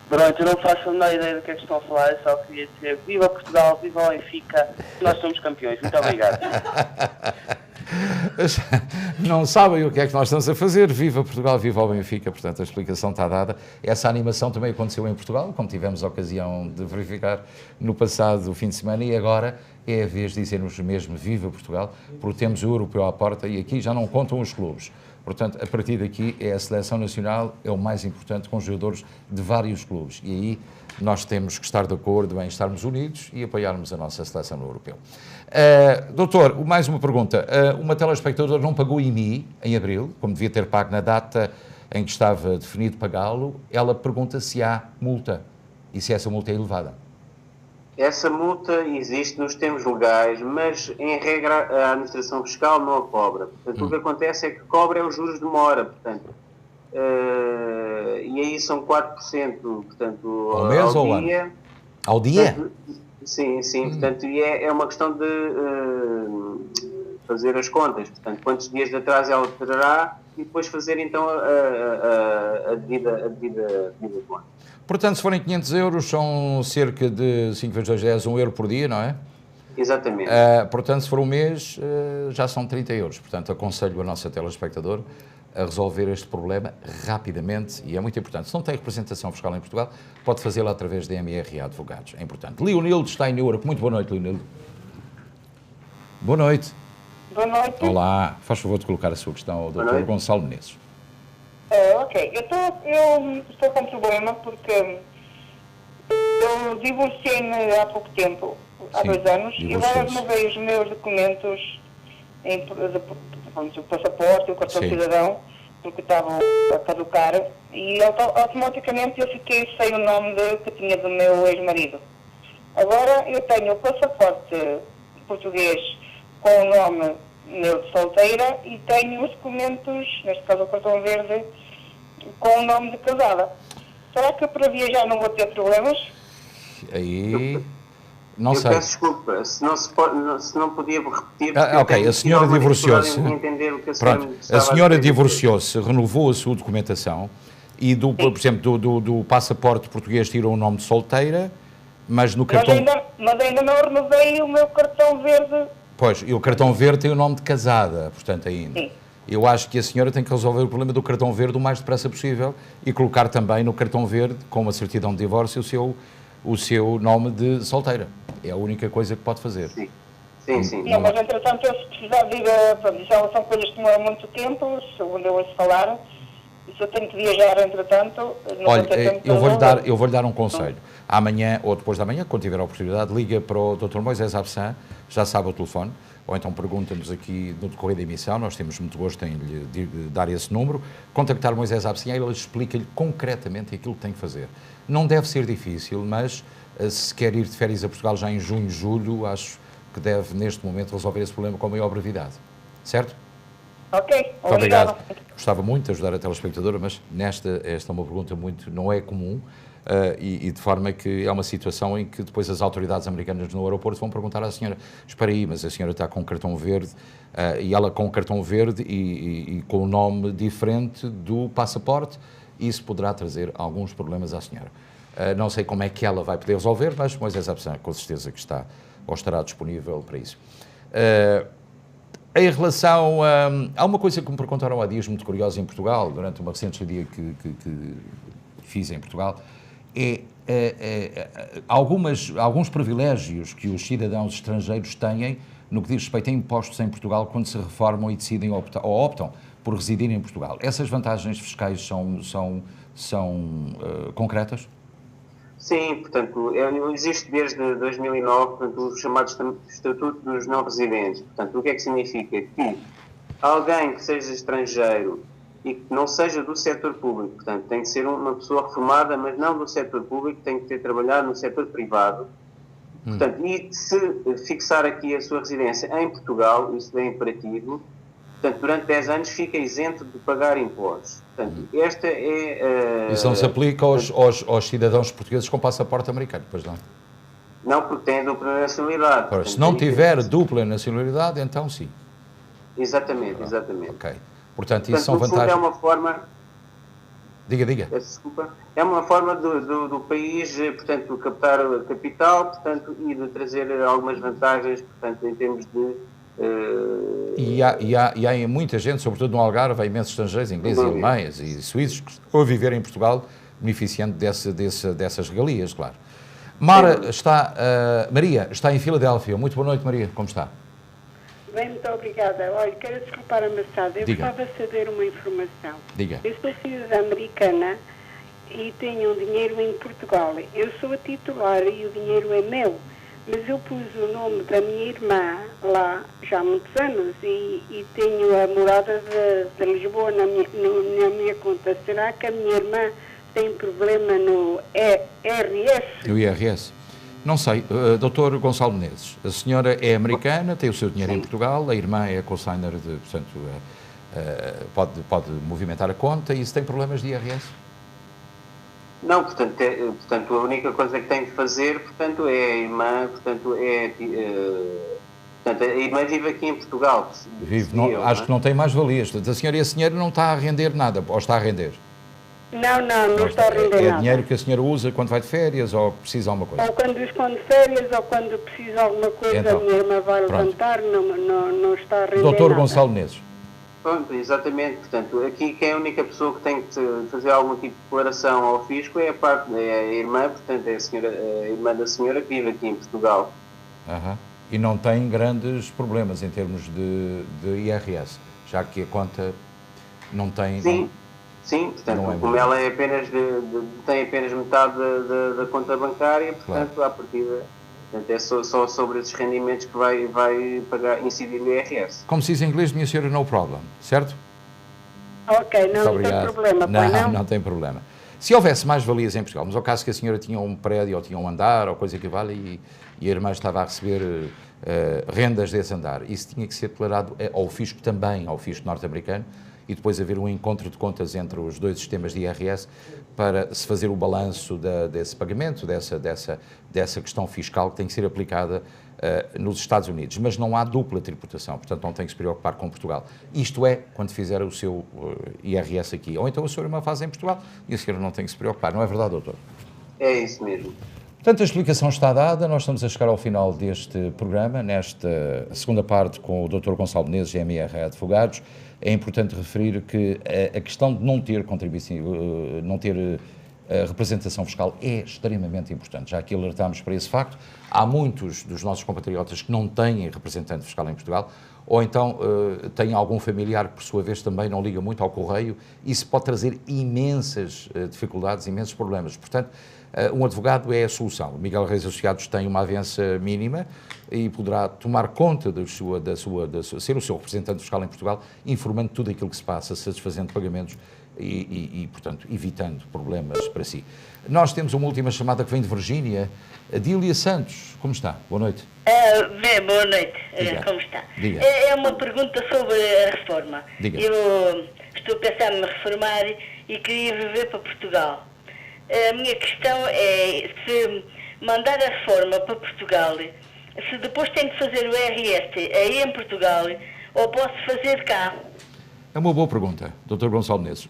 Boa noite, eu não faço a menor ideia do que é que estão a falar, eu só queria dizer viva Portugal, viva o Benfica, nós somos campeões. Muito obrigado. Não sabem o que é que nós estamos a fazer. Viva Portugal, viva o Benfica. Portanto, a explicação está dada. Essa animação também aconteceu em Portugal, como tivemos a ocasião de verificar no passado fim de semana, e agora é a vez de dizermos mesmo viva Portugal, porque temos o europeu à porta e aqui já não contam os clubes. Portanto, a partir daqui é a seleção nacional, é o mais importante, com jogadores de vários clubes. E aí nós temos que estar de acordo em estarmos unidos e apoiarmos a nossa seleção no europeu. Doutor, mais uma pergunta. Uma telespectadora não pagou IMI em abril, como devia ter pago na data em que estava definido pagá-lo. Ela pergunta se há multa e se essa multa é elevada. Essa multa existe nos termos legais, mas, em regra, a administração fiscal não a cobra. Portanto, o que acontece é que cobra os juros de mora, portanto, e aí são 4%, portanto, ao mês ou ao dia. Ano? Ao dia? Portanto, sim, portanto, e é uma questão de fazer as contas, portanto, quantos dias de atraso ela terá e depois fazer, então, a devida conta. Portanto, se forem 500 euros, são cerca de 5 vezes 2, 10, 1 euro por dia, não é? Exatamente. Portanto, se for um mês, já são 30 euros. Portanto, aconselho a nossa telespectador a resolver este problema rapidamente, e é muito importante. Se não tem representação fiscal em Portugal, pode fazê-lo através da MRA Advogados. É importante. Leonildo está em Newark. Muito boa noite, Leonildo. Boa noite. Boa noite. Olá. Faz favor de colocar a sua questão ao Dr. Gonçalo Menezes. Ok, eu estou com um problema porque eu divorciei-me há pouco tempo, há 2 anos, e agora renovei os meus documentos, o passaporte, o cartão de cidadão, porque estavam a caducar, e automaticamente eu fiquei sem o nome que tinha do meu ex-marido. Agora eu tenho o passaporte português com o nome meu de solteira e tenho os documentos, neste caso o cartão verde, com o nome de casada. Será que para viajar não vou ter problemas? Aí... Não sei. Eu peço desculpa, se não podia repetir... ok, a senhora divorciou-se. Pronto, a senhora divorciou-se, renovou a sua documentação e, por exemplo, do passaporte português tirou o nome de solteira, mas no cartão... Mas ainda não renovei o meu cartão verde. Pois, e o cartão verde tem o nome de casada, portanto, ainda. Sim. Eu acho que a senhora tem que resolver o problema do cartão verde o mais depressa possível e colocar também no cartão verde, com uma certidão de divórcio, o seu nome de solteira. É a única coisa que pode fazer. Sim. Não, mas entretanto, eu se precisar de ir para já são coisas que demoram muito tempo, segundo eu ouço falar, se eu tenho que viajar, entretanto, não olha, vou ter tempo eu vou-lhe dar um conselho. Amanhã ou depois da manhã, quando tiver a oportunidade, liga para o Dr. Moisés Absan, já sabe o telefone, ou então pergunta-nos aqui no decorrer da emissão, nós temos muito gosto em lhe dar esse número, contactar o Moisés Absan e ele explica-lhe concretamente aquilo que tem que fazer. Não deve ser difícil, mas se quer ir de férias a Portugal já em junho, julho, acho que deve, neste momento, resolver esse problema com a maior brevidade. Certo? Ok, muito obrigado. Gostava muito de ajudar a telespectadora, mas esta é uma pergunta muito, não é comum, e de forma que é uma situação em que depois as autoridades americanas no aeroporto vão perguntar à senhora, espera aí, mas a senhora está com um cartão verde, e ela com um cartão verde e com um nome diferente do passaporte, isso poderá trazer alguns problemas à senhora. Não sei como é que ela vai poder resolver, mas Moisés Absan com certeza que está ou estará disponível para isso. Em relação a... Há uma coisa que me perguntaram há dias muito curiosa em Portugal, durante uma recente estadia que fiz em Portugal, alguns privilégios que os cidadãos estrangeiros têm no que diz respeito a impostos em Portugal quando se reformam e decidem ou optam por residir em Portugal. Essas vantagens fiscais são concretas? Sim, portanto, existe desde 2009 portanto, o chamado Estatuto dos Não Residentes. Portanto, o que é que significa? Que alguém que seja estrangeiro e que não seja do setor público, portanto, tem que ser uma pessoa reformada, mas não do setor público, tem que ter trabalhado no setor privado. Portanto, e se fixar aqui a sua residência em Portugal, isso é imperativo, portanto, durante 10 anos fica isento de pagar impostos. Portanto, esta é... Isso não se aplica aos cidadãos portugueses com passaporte americano, pois não? Não, porque têm dupla nacionalidade. Portanto, se não tiver dupla nacionalidade, então sim. Exatamente, exatamente. Ok. Portanto, isso são vantagens... é uma forma... Diga. Desculpa. É uma forma do país, portanto, captar capital, portanto, e de trazer algumas vantagens, portanto, em termos de... E há muita gente, sobretudo no Algarve, há imensos estrangeiros, ingleses e alemães e suíços, que estão a viver em Portugal, beneficiando dessas regalias, claro. Maria está em Filadélfia. Muito boa noite, Maria. Como está? Bem, muito obrigada. Olha, quero desculpar a amassada. Eu gostava de saber uma informação. Diga. Eu sou cidadã americana e tenho um dinheiro em Portugal. Eu sou a titular e o dinheiro é meu. Mas eu pus o nome da minha irmã lá já há muitos anos e tenho a morada de Lisboa na minha conta. Será que a minha irmã tem problema no IRS? No IRS? Não sei. Dr. Gonçalo Menezes, a senhora é americana, tem o seu dinheiro em Portugal, a irmã é consignor portanto, pode movimentar a conta e isso tem problemas de IRS? Não, portanto, a única coisa que tem de fazer, portanto, é a irmã, portanto, a irmã vive aqui em Portugal. Acho que não tem mais valias. A senhora e a senhora não está a render nada, ou está a render? Não está a render nada. É dinheiro que a senhora usa quando vai de férias ou precisa de alguma coisa? Ou quando esconde férias ou quando precisa de alguma coisa, então, a minha irmã vai levantar, não está a render nada. Dr. Gonçalo Menezes. Pronto, exatamente. Portanto, aqui quem é a única pessoa que tem que fazer algum tipo de declaração ao fisco é a irmã, portanto, é a irmã da senhora que vive aqui em Portugal. E não tem grandes problemas em termos de IRS, já que a conta não tem... Sim, portanto, como ela é tem apenas metade da conta bancária, portanto, à partida, portanto, é só sobre esses rendimentos que vai pagar, incidir no IRS. Como se diz em inglês, minha senhora, no problem, certo? Ok, não tem problema, não tem problema. Se houvesse mais valias em Portugal, mas ao caso que a senhora tinha um prédio ou tinha um andar ou coisa que vale e a irmã estava a receber rendas desse andar, isso tinha que ser declarado ao fisco também, ao fisco norte-americano, e depois haver um encontro de contas entre os dois sistemas de IRS para se fazer o balanço desse pagamento, dessa questão fiscal que tem que ser aplicada nos Estados Unidos. Mas não há dupla tributação, portanto não tem que se preocupar com Portugal. Isto é, quando fizer o seu IRS aqui. Ou então a sua irmã faz em Portugal e a senhora não tem que se preocupar. Não é verdade, doutor? É isso mesmo. Portanto, a explicação está dada, nós estamos a chegar ao final deste programa, nesta segunda parte com o Dr. Gonçalo Menezes, GMR Advogados. É importante referir que a questão de não ter a representação fiscal é extremamente importante. Já que alertámos para esse facto, há muitos dos nossos compatriotas que não têm representante fiscal em Portugal, ou então têm algum familiar que, por sua vez, também não liga muito ao correio. Isso pode trazer imensas dificuldades, imensos problemas. Portanto, um advogado é a solução. O Miguel Reis Associados tem uma avança mínima e poderá tomar conta ser o seu representante fiscal em Portugal, informando tudo aquilo que se passa, satisfazendo pagamentos e, portanto, evitando problemas para si. Nós temos uma última chamada que vem de Virgínia. Adília Santos, como está? Boa noite. Boa noite, como está? Diga. É uma pergunta sobre a reforma. Diga. Eu estou a pensar em me reformar e queria viver para Portugal. A minha questão é se mandar a reforma para Portugal, se depois tenho que fazer o RS aí em Portugal ou posso fazer cá? É uma boa pergunta, Dr. Gonçalo Menezes.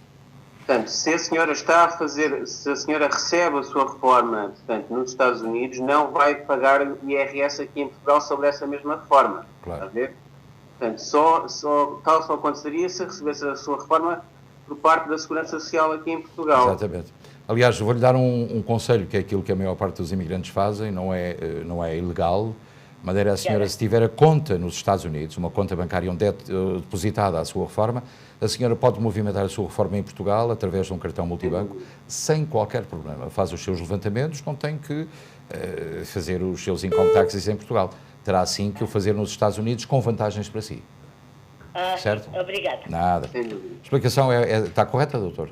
Portanto, se a senhora se a senhora recebe a sua reforma, portanto, nos Estados Unidos, não vai pagar IRS aqui em Portugal sobre essa mesma reforma. Claro. Está a ver? Portanto, tal só aconteceria se recebesse a sua reforma por parte da Segurança Social aqui em Portugal. Exatamente. Aliás, vou-lhe dar um conselho, que é aquilo que a maior parte dos imigrantes fazem, não é ilegal. De maneira a senhora, se tiver a conta nos Estados Unidos, uma conta bancária onde é depositada a sua reforma, a senhora pode movimentar a sua reforma em Portugal através de um cartão multibanco sem qualquer problema. Faz os seus levantamentos, não tem que fazer os seus income taxes em Portugal. Terá sim que o fazer nos Estados Unidos com vantagens para si. Certo? Obrigada. Nada. A explicação está correta, doutor?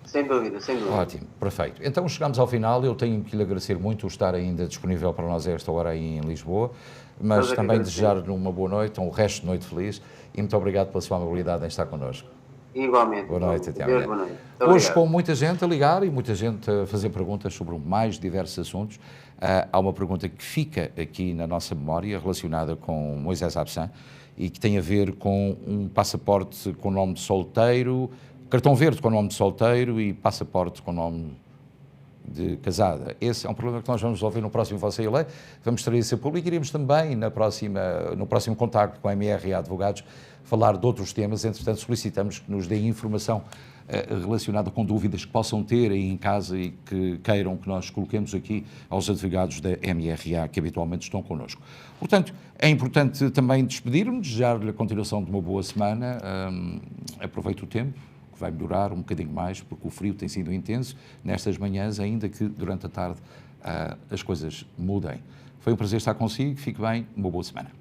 Sem dúvida, sem dúvida. Ótimo, perfeito. Então chegamos ao final, eu tenho que lhe agradecer muito o estar ainda disponível para nós a esta hora aí em Lisboa, mas também desejar-lhe uma boa noite, um resto de noite feliz e muito obrigado pela sua amabilidade em estar connosco. Igualmente. Boa noite, até amanhã. Boa noite. Hoje com muita gente a ligar e muita gente a fazer perguntas sobre mais diversos assuntos. Há uma pergunta que fica aqui na nossa memória relacionada com Moisés Absan e que tem a ver com um passaporte com nome de solteiro, cartão verde com nome de solteiro e passaporte com nome de casada. Esse é um problema que nós vamos resolver no próximo Você e Lei. Vamos trazer isso a público e iremos também no próximo contacto com a MRA Advogados falar de outros temas. Entretanto, solicitamos que nos deem informação relacionada com dúvidas que possam ter aí em casa e que queiram que nós coloquemos aqui aos advogados da MRA que habitualmente estão connosco. Portanto, é importante também despedir-me, desejar-lhe a continuação de uma boa semana. Aproveite o tempo, que vai melhorar um bocadinho mais, porque o frio tem sido intenso nestas manhãs, ainda que durante a tarde as coisas mudem. Foi um prazer estar consigo, fique bem, uma boa semana.